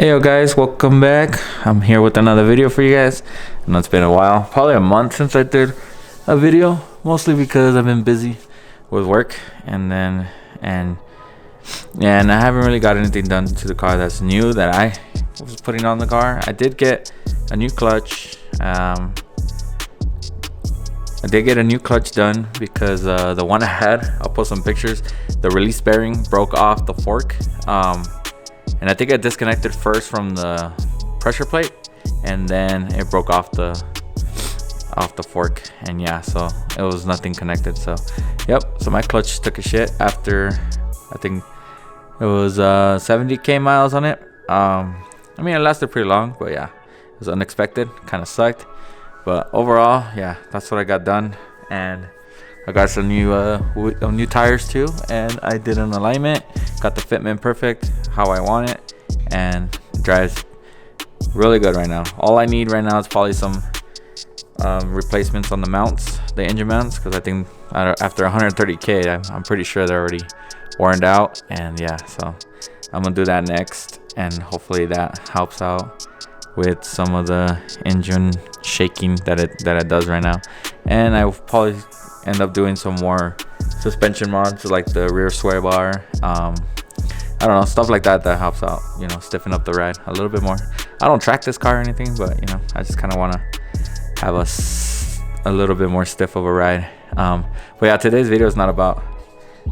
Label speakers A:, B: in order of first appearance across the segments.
A: Hey yo guys, welcome back. I'm here with another video for you guys. I know it's been a while, probably a month since I did a video, mostly because I've been busy with work and I haven't really got anything done to the car that's new that I was putting on the car. I did get a new clutch. I did get a new clutch done because the one I had, I'll post some pictures, the release bearing broke off the fork. And I think I disconnected first from the pressure plate, and then it broke off the fork. And yeah, so it was nothing connected. So yep, so my clutch took a shit after I think it was 70k miles on it. I mean, it lasted pretty long, but yeah, it was unexpected, kind of sucked. But overall, yeah, that's what I got done. And I got some new tires too, and I did an alignment, got the fitment perfect how I want it, and it drives really good right now. All I need right now is probably some replacements on the mounts, the engine mounts, because I think after 130k I'm pretty sure they're already worn out. And yeah, so I'm gonna do that next, and hopefully that helps out with some of the engine shaking that it does right now. And I will probably end up doing some more suspension mods, like the rear sway bar, I don't know, stuff like that helps out, you know, stiffen up the ride a little bit more. I don't track this car or anything, but you know, I just kind of want to have a little bit more stiff of a ride. But yeah, today's video is not about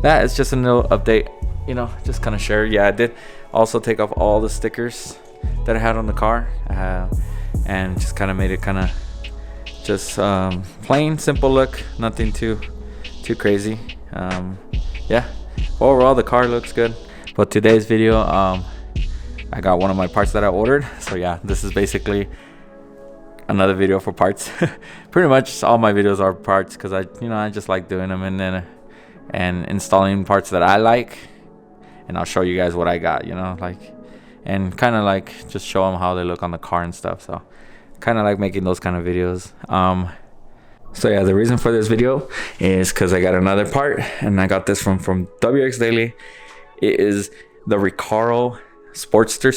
A: that. It's just a little update, you know, just kind of share. Yeah, I did also take off all the stickers that I had on the car, and just kind of made it kind of just plain simple look, nothing too crazy. Yeah, overall the car looks good. But today's video, I got one of my parts that I ordered. So yeah, this is basically another video for parts. Pretty much all my videos are parts, because I just like doing them and installing parts that I like, and I'll show you guys what I got, you know, like, and kind of like just show them how they look on the car and stuff. So kind of like making those kind of videos. So yeah, the reason for this video is because I got another part, and I got this from WX Daily. It is the Recaro Sportster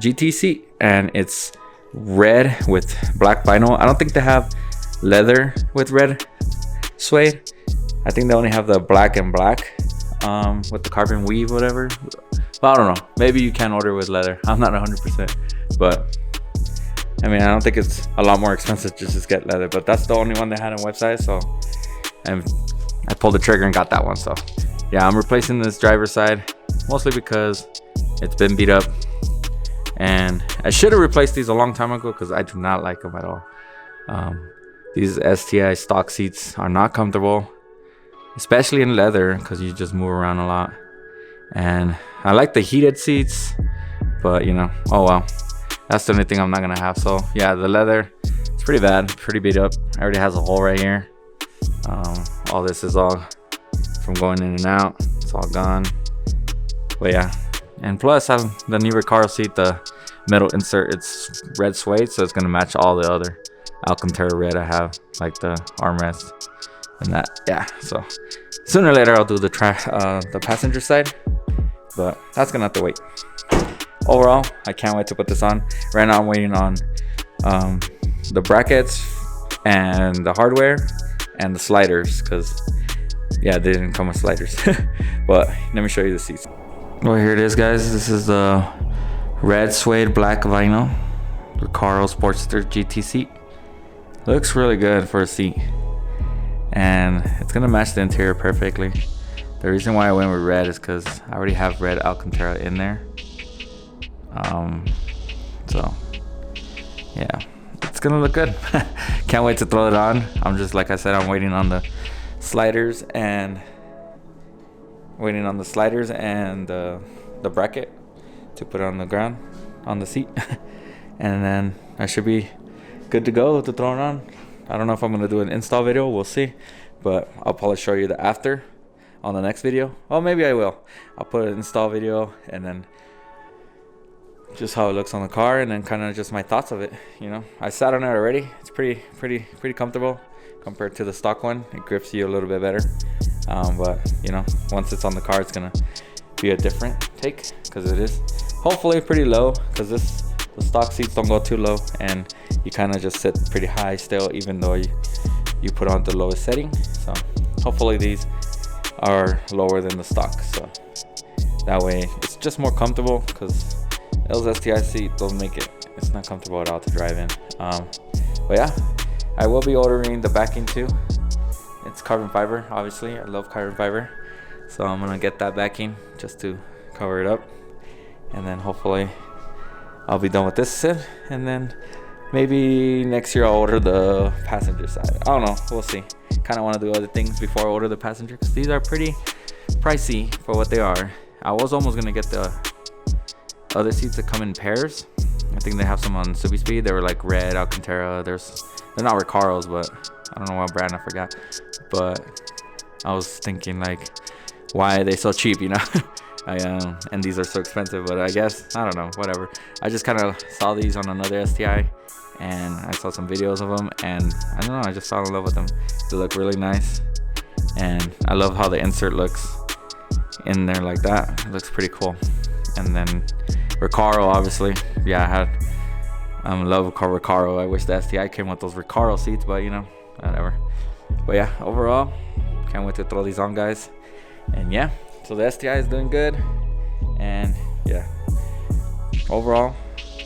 A: GT seat, and it's red with black vinyl. I don't think they have leather with red suede. I think they only have the black and black with the carbon weave, whatever. Well, I don't know, maybe you can order with leather. I'm not 100%, but I mean, I don't think it's a lot more expensive just to get leather, but that's the only one they had on website. So I pulled the trigger and got that one. So yeah, I'm replacing this driver's side, mostly because it's been beat up, and I should have replaced these a long time ago because I do not like them at all. These STI stock seats are not comfortable, especially in leather, because you just move around a lot. And I like the heated seats, but you know, oh well, that's the only thing I'm not gonna have. So yeah, the leather, it's pretty bad, pretty beat up. It already has a hole right here. All this is all from going in and out, it's all gone. But yeah, and plus the new Recaro seat, the metal insert, it's red suede, so it's gonna match all the other Alcantara red I have, like the armrest and that. Yeah, so sooner or later I'll do the passenger side, but that's gonna have to wait. Overall, I can't wait to put this on. Right now I'm waiting on the brackets and the hardware and the sliders, because yeah, they didn't come with sliders. But let me show you the seats. Well, here it is, guys. This is the red suede black vinyl Recaro Sportster GT seat. Looks really good for a seat, and it's gonna match the interior perfectly. The reason why I went with red is because I already have red Alcantara in there. So yeah, it's gonna look good. Can't wait to throw it on. I'm just, like I said, I'm waiting on the sliders and the bracket to put it on the ground on the seat. And then I should be good to go to throw it on. I don't know if I'm gonna do an install video, we'll see, but I'll probably show you the after on the next video. Oh, maybe I will. I'll put an install video, and then just how it looks on the car, and then kind of just my thoughts of it. You know, I sat on it already. It's pretty comfortable compared to the stock one. It grips you a little bit better, but you know, once it's on the car, it's gonna be a different take, because it is hopefully pretty low, because the stock seats don't go too low, and you kind of just sit pretty high still, even though you put on the lowest setting. So hopefully these are lower than the stock, so that way it's just more comfortable, because those STI seats don't make it's not comfortable at all to drive in. But yeah, I will be ordering the backing too. It's carbon fiber, obviously. I love carbon fiber, so I'm gonna get that backing just to cover it up, and then hopefully I'll be done with this set, and then maybe next year I'll order the passenger side. I don't know, we'll see. Kind of want to do other things before I order the passenger, because these are pretty pricey for what they are. I was almost gonna get the other seats that come in pairs. I think they have some on Subi Speed. They were like red Alcantara. They're not Recaros, but I don't know what brand, I forgot. But I was thinking, like, why are they so cheap, you know? And these are so expensive, but I guess, I don't know, whatever. I just kind of saw these on another STI, and I saw some videos of them, and I don't know, I just fell in love with them. They look really nice, and I love how the insert looks in there like that. It looks pretty cool. And then Recaro, obviously. Yeah, I love Recaro. I wish the STI came with those Recaro seats, but you know, whatever. But yeah, overall, can't wait to throw these on, guys. And yeah, so the STI is doing good, and yeah, overall,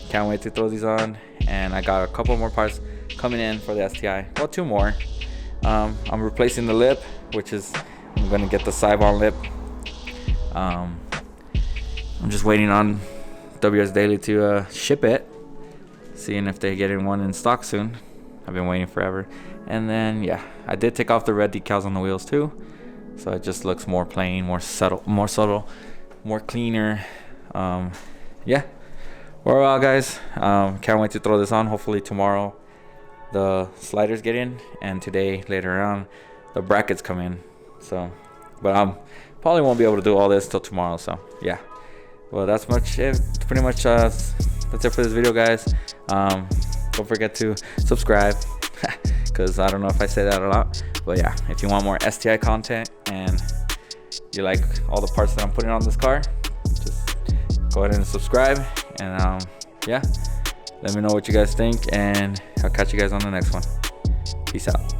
A: can't wait to throw these on. And I got a couple more parts coming in for the STI. Well, 2 more. I'm replacing the lip, which is, I'm gonna get the Sibon lip. I'm just waiting on WS Daily to ship it, seeing if they get one in stock soon. I've been waiting forever. And then yeah, I did take off the red decals on the wheels too, so it just looks more plain, more subtle, more cleaner. Yeah, overall, guys, can't wait to throw this on. Hopefully tomorrow the sliders get in, and today later on the brackets come in. So, but probably won't be able to do all this till tomorrow. So yeah, well, that's pretty much that's it for this video, guys. Don't forget to subscribe, because I don't know if I say that a lot, but yeah, if you want more STI content and you like all the parts that I'm putting on this car, just go ahead and subscribe. And yeah, let me know what you guys think, and I'll catch you guys on the next one. Peace out.